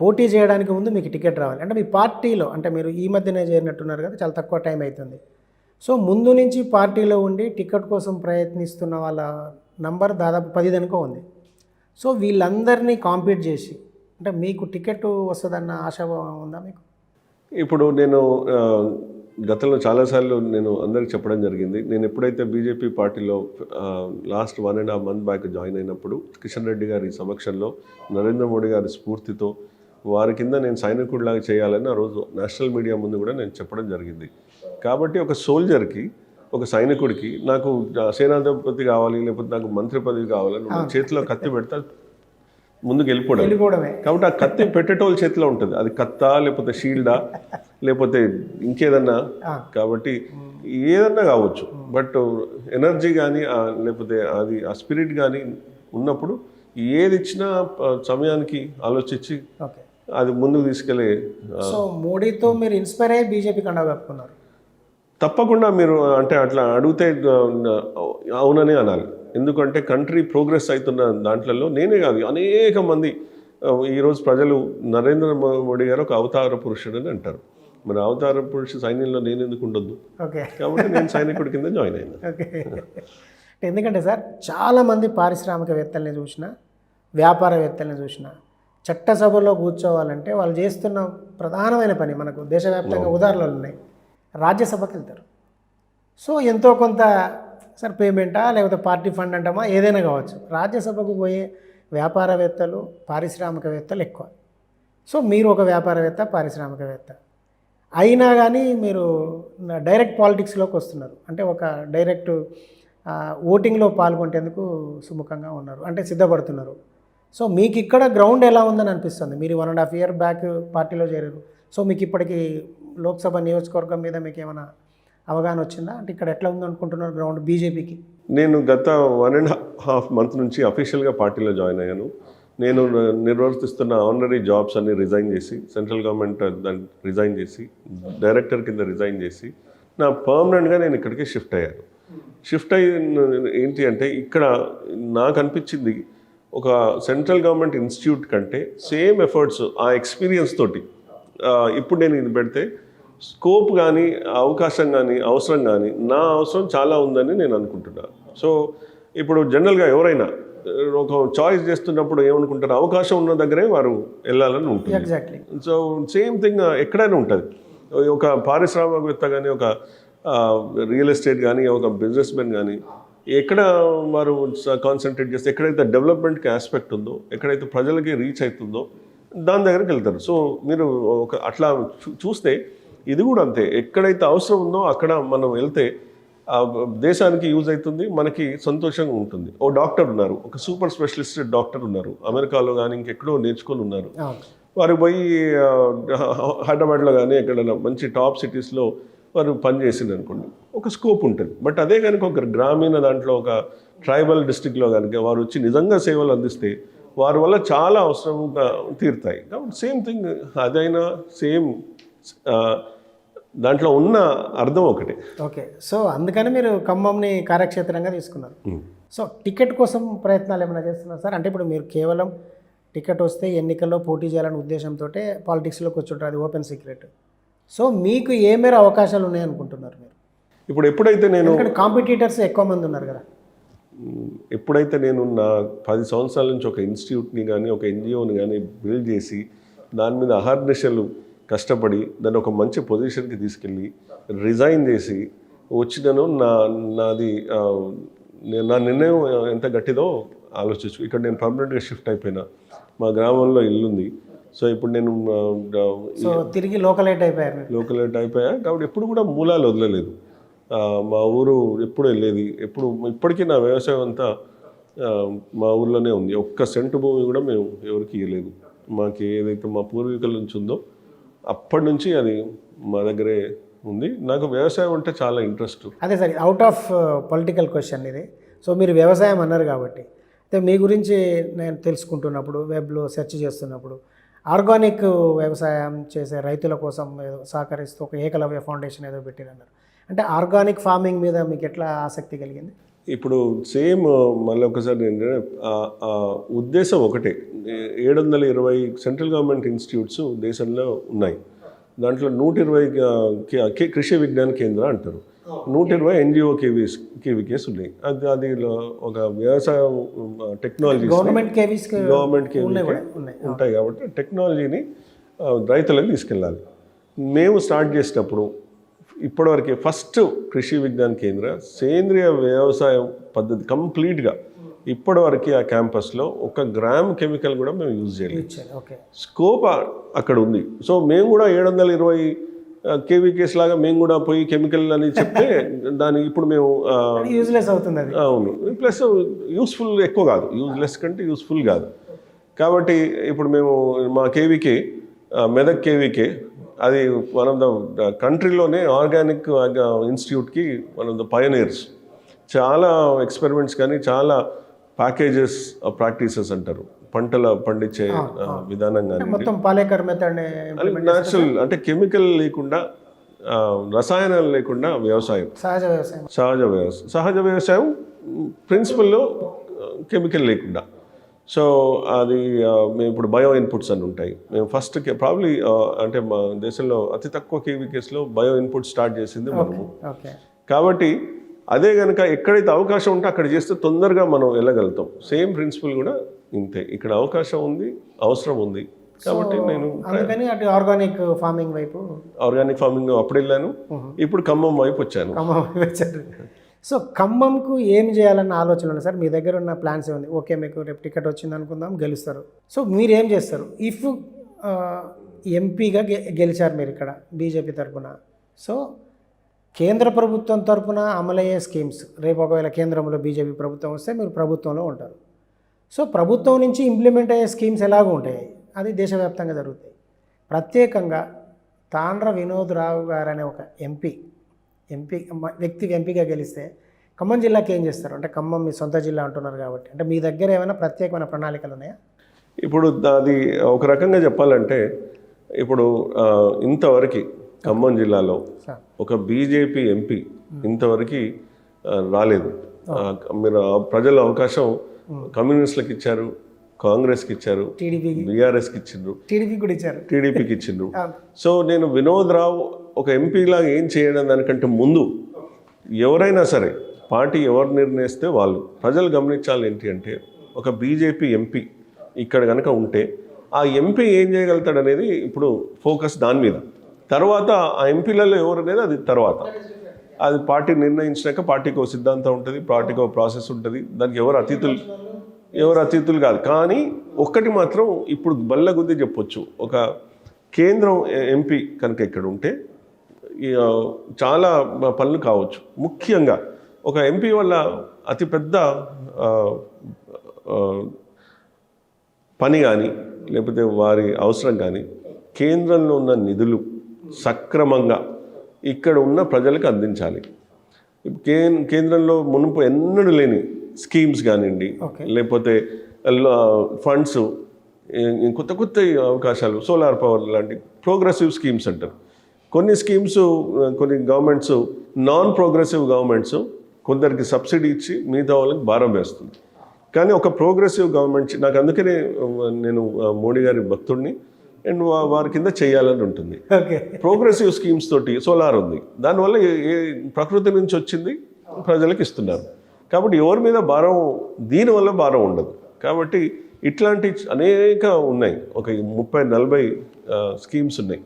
పోటీ చేయడానికి ముందు మీకు టికెట్ రావాలి అంటే మీ పార్టీలో అంటే మీరు ఈ మధ్యనే చేరినట్టున్నారు కదా, చాలా తక్కువ టైం అవుతుంది. సో ముందు నుంచి పార్టీలో ఉండి టికెట్ కోసం ప్రయత్నిస్తున్న వాళ్ళ నంబర్ దాదాపు 10 దాకా ఉంది. సో వీళ్ళందరినీ కాంపీట్ చేసి అంటే మీకు టికెట్ వస్తుందన్న ఆశాభావం ఉందా మీకు? ఇప్పుడు నేను గతంలో చాలాసార్లు నేను అందరికి చెప్పడం జరిగింది. నేను ఎప్పుడైతే బీజేపీ పార్టీలో లాస్ట్ 1.5 month బ్యాక్ జాయిన్ అయినప్పుడు కిషన్ రెడ్డి గారి సమక్షంలో, నరేంద్ర మోడీ గారి స్ఫూర్తితో వారి కింద నేను సైనికుడిలాగా చేయాలని ఆ రోజు నేషనల్ మీడియా ముందు కూడా నేను చెప్పడం జరిగింది. కాబట్టి ఒక సోల్జర్కి, ఒక సైనికుడికి నాకు సేనాధిపతి కావాలి లేకపోతే నాకు మంత్రి పదవి కావాలని చేతిలో కత్తి పెడతా ముందుకు వెళ్ళిపోవడమే. కాబట్టి ఆ కత్తి పెట్టేటోళ్ళ చేతిలో ఉంటుంది. అది కత్తా లేకపోతే షీల్డా లేకపోతే ఇంకేదన్నా. కాబట్టి ఏదన్నా కావచ్చు, బట్ ఎనర్జీ కానీ లేకపోతే అది ఆ స్పిరిట్ కానీ ఉన్నప్పుడు ఏది ఇచ్చినా సమయానికి ఆలోచించి అది ముందుకు తీసుకెళ్ళే. సో మోడీతో మీరు ఇన్స్పైర్ అయ్యి బీజేపీ కండా కప్పుకున్నారు. తప్పకుండా మీరు అంటే అట్లా అడిగితే అవుననే అనాలి. ఎందుకంటే కంట్రీ ప్రోగ్రెస్ అవుతున్న దాంట్లో నేనే కాదు అనేక మంది ఈరోజు ప్రజలు నరేంద్ర మోడీ గారు ఒక అవతార పురుషుడు అని అంటారు. మరి అవతార పురుషుడు సైన్యంలో నేను ఎందుకు ఉండొద్దు? కాబట్టి నేను సైనికుడి కింద జాయిన్ అయినా. ఎందుకంటే సార్ చాలామంది పారిశ్రామికవేత్తల్ని చూసిన, వ్యాపారవేత్తల్ని చూసిన చట్టసభలో కూర్చోవాలంటే వాళ్ళు చేస్తున్న ప్రధానమైన పని మనకు దేశవ్యాప్తంగా ఉదాహరణలు ఉన్నాయి. రాజ్యసభకి వెళ్తారు. సో ఎంతో కొంత సార్ పేమెంటా లేకపోతే పార్టీ ఫండ్ అంటామా ఏదైనా కావచ్చు, రాజ్యసభకు పోయే వ్యాపారవేత్తలు, పారిశ్రామికవేత్తలు ఎక్కువ. సో మీరు ఒక వ్యాపారవేత్త, పారిశ్రామికవేత్త అయినా కానీ మీరు డైరెక్ట్ పాలిటిక్స్లోకి వస్తున్నారు. అంటే ఒక డైరెక్ట్ ఓటింగ్లో పాల్గొనేందుకు సుముఖంగా ఉన్నారు, అంటే సిద్ధపడుతున్నారు. సో మీకు ఇక్కడ గ్రౌండ్ ఎలా ఉందని అనిపిస్తుంది? మీరు 1.5 year బ్యాక్ పార్టీలో చేరారు. సో మీకు ఇప్పటికీ లోక్సభ నియోజకవర్గం మీద మీకు ఏమైనా అవగాహన వచ్చిందా? అంటే ఇక్కడ ఎట్లా ఉందనుకుంటున్నారు గ్రౌండ్ బీజేపీకి? నేను గత 1.5 month నుంచి అఫీషియల్గా పార్టీలో జాయిన్ అయ్యాను. నేను నిర్వర్తిస్తున్న ఆనరీ జాబ్స్ అన్ని రిజైన్ చేసి, సెంట్రల్ గవర్నమెంట్ దాన్ని రిజైన్ చేసి, డైరెక్టర్ కింద రిజైన్ చేసి నా పర్మనెంట్గా నేను ఇక్కడికి షిఫ్ట్ అయ్యాను. షిఫ్ట్ అయ్యి ఏంటి అంటే ఇక్కడ నాకు అనిపించింది ఒక సెంట్రల్ గవర్నమెంట్ ఇన్స్టిట్యూట్ కంటే సేమ్ ఎఫర్ట్స్ ఆ ఎక్స్పీరియన్స్ తోటి ఇప్పుడు నేను ఇది పెడితే స్కోప్ కానీ అవకాశం కానీ అవసరం కానీ నా అవసరం చాలా ఉందని నేను అనుకుంటున్నాను. సో ఇప్పుడు జనరల్గా ఎవరైనా ఒక చాయిస్ చేస్తున్నప్పుడు ఏమనుకుంటారు, అవకాశం ఉన్న దగ్గరే వారు వెళ్ళాలని ఉంటుంది. సో సేమ్ థింగ్ ఎక్కడైనా ఉంటుంది. ఒక పారిశ్రామికవేత్త కానీ, ఒక రియల్ ఎస్టేట్ కానీ, ఒక బిజినెస్ మెన్ కానీ ఎక్కడ వారు కాన్సన్ట్రేట్ చేస్తే, ఎక్కడైతే డెవలప్మెంట్కి ఆస్పెక్ట్ ఉందో, ఎక్కడైతే ప్రజలకి రీచ్ అవుతుందో దాని దగ్గరికి వెళ్తారు. సో మీరు ఒక అట్లా చూస్తే ఇది కూడా అంతే. ఎక్కడైతే అవసరం ఉందో అక్కడ మనం వెళ్తే దేశానికి యూజ్ అవుతుంది, మనకి సంతోషంగా ఉంటుంది. ఓ డాక్టర్ ఉన్నారు, ఒక సూపర్ స్పెషలిస్ట్ డాక్టర్ ఉన్నారు, అమెరికాలో కానీ ఇంకెక్కడో నేర్చుకొని ఉన్నారు. వారు పోయి హైదరాబాద్లో కానీ ఎక్కడైనా మంచి టాప్ సిటీస్లో వారు పనిచేసింది అనుకోండి, ఒక స్కోప్ ఉంటుంది. బట్ అదే కనుక ఒక గ్రామీణ దాంట్లో ఒక ట్రైబల్ డిస్ట్రిక్ట్లో కనుక వారు వచ్చి నిజంగా సేవలు అందిస్తే వారి వల్ల చాలా అవసరంగా తీరుతాయి. కాబట్టి సేమ్ థింగ్ అదైనా సేమ్ దాంట్లో ఉన్న అర్థం ఒకటే. ఓకే, సో అందుకని మీరు ఖమ్మంని కార్యక్షేత్రంగా తీసుకున్నారు. సో టికెట్ కోసం ప్రయత్నాలు ఏమైనా చేస్తున్నారు సార్? అంటే ఇప్పుడు మీరు కేవలం టికెట్ వస్తే ఎన్నికల్లో పోటీ చేయాలనే ఉద్దేశంతో పాలిటిక్స్లోకి వచ్చుంటారు, అది ఓపెన్ సీక్రెట్. సో మీకు ఏ మేర అవకాశాలు ఉన్నాయనుకుంటున్నారు మీరు? ఇప్పుడు ఎప్పుడైతే నేను కాంపిటీటర్స్ ఎక్కువ మంది ఉన్నారు కదా, ఎప్పుడైతే నేను నా 10 సంవత్సరాల నుంచి ఒక ఇన్స్టిట్యూట్ని కానీ ఒక ఎన్జిఓని కానీ బిల్డ్ చేసి దాని మీద అహర్నిశలు కష్టపడి దాన్ని ఒక మంచి పొజిషన్కి తీసుకెళ్ళి రిజైన్ చేసి వచ్చినాను, నాది నా నిర్ణయం ఎంత గట్టిదో ఆలోచించు. ఇక్కడ నేను పర్మనెంట్గా షిఫ్ట్ అయిపోయినా, మా గ్రామంలో ఇల్లుంది. సో ఇప్పుడు నేను తిరిగి లోకలైట్ అయిపోయా. కాబట్టి ఎప్పుడు కూడా మూలాలు వదలలేదు. మా ఊరు ఎప్పుడు వెళ్ళేది, ఇప్పటికీ నా వ్యవసాయం అంతా మా ఊర్లోనే ఉంది. ఒక్క సెంటు భూమి కూడా మేము ఎవరికి ఇవ్వలేదు. మాకు ఏదైతే మా పూర్వీకుల నుంచి ఉందో అప్పటి నుంచి అది మా దగ్గరే ఉంది. నాకు వ్యవసాయం అంటే చాలా ఇంట్రెస్ట్. అదే sir, out of political question ఇది. సో మీరు వ్యవసాయం అన్నారు కాబట్టి, అయితే మీ గురించి నేను తెలుసుకుంటున్నప్పుడు, వెబ్లో సెర్చ్ చేస్తున్నప్పుడు ఆర్గానిక్ వ్యవసాయం చేసే రైతుల కోసం ఏదో సహకరిస్తూ ఒక ఏకలవ్య ఫౌండేషన్ ఏదో పెట్టిరన్నారు. అంటే ఆర్గానిక్ ఫార్మింగ్ మీద మీకు ఎట్లా ఆసక్తి కలిగింది? ఇప్పుడు సేమ్ మళ్ళీ ఒకసారి ఏంటంటే ఉద్దేశం ఒకటే. 720 సెంట్రల్ గవర్నమెంట్ ఇన్స్టిట్యూట్స్ దేశంలో ఉన్నాయి. దాంట్లో 120 కృషి విజ్ఞాన కేంద్ర అంటారు, 120 NGO కేవీకేస్ ఉన్నాయి. అది ఒక వ్యవసాయ టెక్నాలజీ గవర్నమెంట్ కేవీకే ఉంటాయి కాబట్టి టెక్నాలజీని రైతులకు తీసుకెళ్ళాలి. మేము స్టార్ట్ చేసినప్పుడు ఇప్పటివరకు ఫస్ట్ కృషి విజ్ఞాన కేంద్ర సేంద్రియ వ్యవసాయం పద్ధతి కంప్లీట్గా ఇప్పటివరకు ఆ క్యాంపస్లో 1 గ్రామ్ కెమికల్ కూడా మేము యూజ్ చేయలేదు. స్కోప్ అక్కడ ఉంది. సో మేము కూడా 720 కేవీకేస్ లాగా మేము కూడా పోయి కెమికల్ అని చెప్తే దాని ఇప్పుడు మేము యూజ్లెస్ అవుతుంది. అవును, ప్లస్ యూస్ఫుల్ ఎక్కువ కాదు, యూజ్లెస్ కంటే యూస్ఫుల్ కాదు. కాబట్టి ఇప్పుడు మేము మా కేవీకే మెదక్ కేవీకే అది వన్ ఆఫ్ ద కంట్రీలోనే ఆర్గానిక్ ఇన్స్టిట్యూట్కి వన్ ఆఫ్ ద పయనీర్స్. చాలా ఎక్స్పెరిమెంట్స్ కానీ చాలా ప్యాకేజెస్ ప్రాక్టీసెస్ అంటారు, పంటల పండించే విధానం కానీ న్యాచురల్ అంటే కెమికల్ లేకుండా రసాయనాలు లేకుండా వ్యవసాయం, సహజ వ్యవసాయం ప్రిన్సిపల్లో కెమికల్ లేకుండా. సో అది మేము ఇప్పుడు బయో ఇన్పుట్స్ అని ఉంటాయి. మేము ఫస్ట్ ప్రాబ్లీ అంటే మా దేశంలో అతి తక్కువ కేవీకేస్లో బయో ఇన్పుట్ స్టార్ట్ చేసింది మనము. కాబట్టి అదే కనుక ఎక్కడైతే అవకాశం ఉంటే అక్కడ చేస్తే తొందరగా మనం వెళ్ళగలుగుతాం. సేమ్ ప్రిన్సిపల్ కూడా ఇంతే, ఇక్కడ అవకాశం ఉంది, అవసరం ఉంది. కాబట్టి నేను ఆర్గానిక్ ఫార్మింగ్ అప్పుడు వెళ్ళాను, ఇప్పుడు ఖమ్మం వైపు వచ్చాను. సో ఖమ్మంకు ఏం చేయాలన్న ఆలోచన ఉంది సార్? మీ దగ్గర ఉన్న ప్లాన్స్ ఏముంది? ఓకే, మీకు రేపు టికెట్ వచ్చింది అనుకుందాం, గెలుస్తారు. సో మీరు ఏం చేస్తారు? ఇఫ్ ఎంపీగా గెలిచారు మీరు ఇక్కడ బీజేపీ తరఫున, సో కేంద్ర ప్రభుత్వం తరఫున అమలయ్యే స్కీమ్స్, రేపు ఒకవేళ కేంద్రంలో బీజేపీ ప్రభుత్వం వస్తే మీరు ప్రభుత్వంలో ఉంటారు. సో ప్రభుత్వం నుంచి ఇంప్లిమెంట్ అయ్యే స్కీమ్స్ ఎలాగో ఉంటాయి, అది దేశవ్యాప్తంగా జరుగుతాయి. ప్రత్యేకంగా తాండ్ర వినోద్ రావు గారు అనే ఒక ఎంపీ వ్యక్తికి ఎంపీగా గెలిస్తే ఖమ్మం జిల్లాకి ఏం చేస్తారు? అంటే ఖమ్మం మీ సొంత జిల్లా అంటున్నారు కాబట్టి, అంటే మీ దగ్గర ఏమైనా ప్రత్యేకమైన ప్రణాళికలు ఉన్నాయా? ఇప్పుడు అది ఒక రకంగా చెప్పాలంటే, ఇప్పుడు ఇంతవరకు ఖమ్మం జిల్లాలో ఒక బీజేపీ ఎంపీ ఇంతవరకు రాలేదు. మీరు ప్రజల అవకాశం కమ్యూనిస్టులకు ఇచ్చారు, కాంగ్రెస్కి ఇచ్చారు, బీఆర్ఎస్కి ఇచ్చిండ్రు, టీడీపీకి ఇచ్చిండ్రు. సో నేను వినోద్ రావు ఒక ఎంపీలాగా ఏం చేయడం దానికంటే ముందు ఎవరైనా సరే పార్టీ ఎవరు నిర్ణయిస్తే వాళ్ళు ప్రజలు గమనించాలి. ఏంటి అంటే ఒక బీజేపీ ఎంపీ ఇక్కడ కనుక ఉంటే ఆ ఎంపీ ఏం చేయగలుగుతాడు అనేది ఇప్పుడు ఫోకస్ దాని మీద. తర్వాత ఆ ఎంపీలలో ఎవరు అనేది అది తర్వాత, అది పార్టీ నిర్ణయించినాక పార్టీకి ఒక సిద్ధాంతం ఉంటుంది, పార్టీకి ఒక ప్రాసెస్ ఉంటుంది. దానికి ఎవరు అతీతులు కాదు. కానీ ఒక్కటి మాత్రం ఇప్పుడు బల్లగుద్ది చెప్పొచ్చు, ఒక కేంద్రం ఎంపీ కనుక ఇక్కడ ఉంటే చాలా పనులు కావచ్చు. ముఖ్యంగా ఒక ఎంపీ వల్ల అతిపెద్ద పని కానీ లేకపోతే వారి అవసరం కానీ కేంద్రంలో ఉన్న నిధులు సక్రమంగా ఇక్కడ ఉన్న ప్రజలకు అందించాలి. కేంద్రంలో మునుపు ఎన్నడూ లేని స్కీమ్స్ కానివ్వండి, లేకపోతే ఫండ్స్, కొత్త అవకాశాలు, సోలార్ పవర్ లాంటి ప్రోగ్రెసివ్ స్కీమ్స్ అంటారు. కొన్ని స్కీమ్స్ కొన్ని గవర్నమెంట్స్ నాన్ ప్రోగ్రెసివ్ గవర్నమెంట్స్ కొందరికి సబ్సిడీ ఇచ్చి మిగతా వాళ్ళకి భారం వేస్తుంది. కానీ ఒక ప్రోగ్రెసివ్ గవర్నమెంట్, నాకు అందుకనే నేను మోడీ గారి భక్తుడిని, అండ్ వారి కింద చేయాలని ఉంటుంది. ప్రోగ్రెసివ్ స్కీమ్స్ తోటి సోలార్ ఉంది, దానివల్ల ప్రకృతి నుంచి వచ్చింది ప్రజలకు ఇస్తున్నారు. కాబట్టి ఎవరి మీద భారం, దీనివల్ల భారం ఉండదు. కాబట్టి ఇట్లాంటి అనేక ఉన్నాయి, ఒక 30-40 స్కీమ్స్ ఉన్నాయి.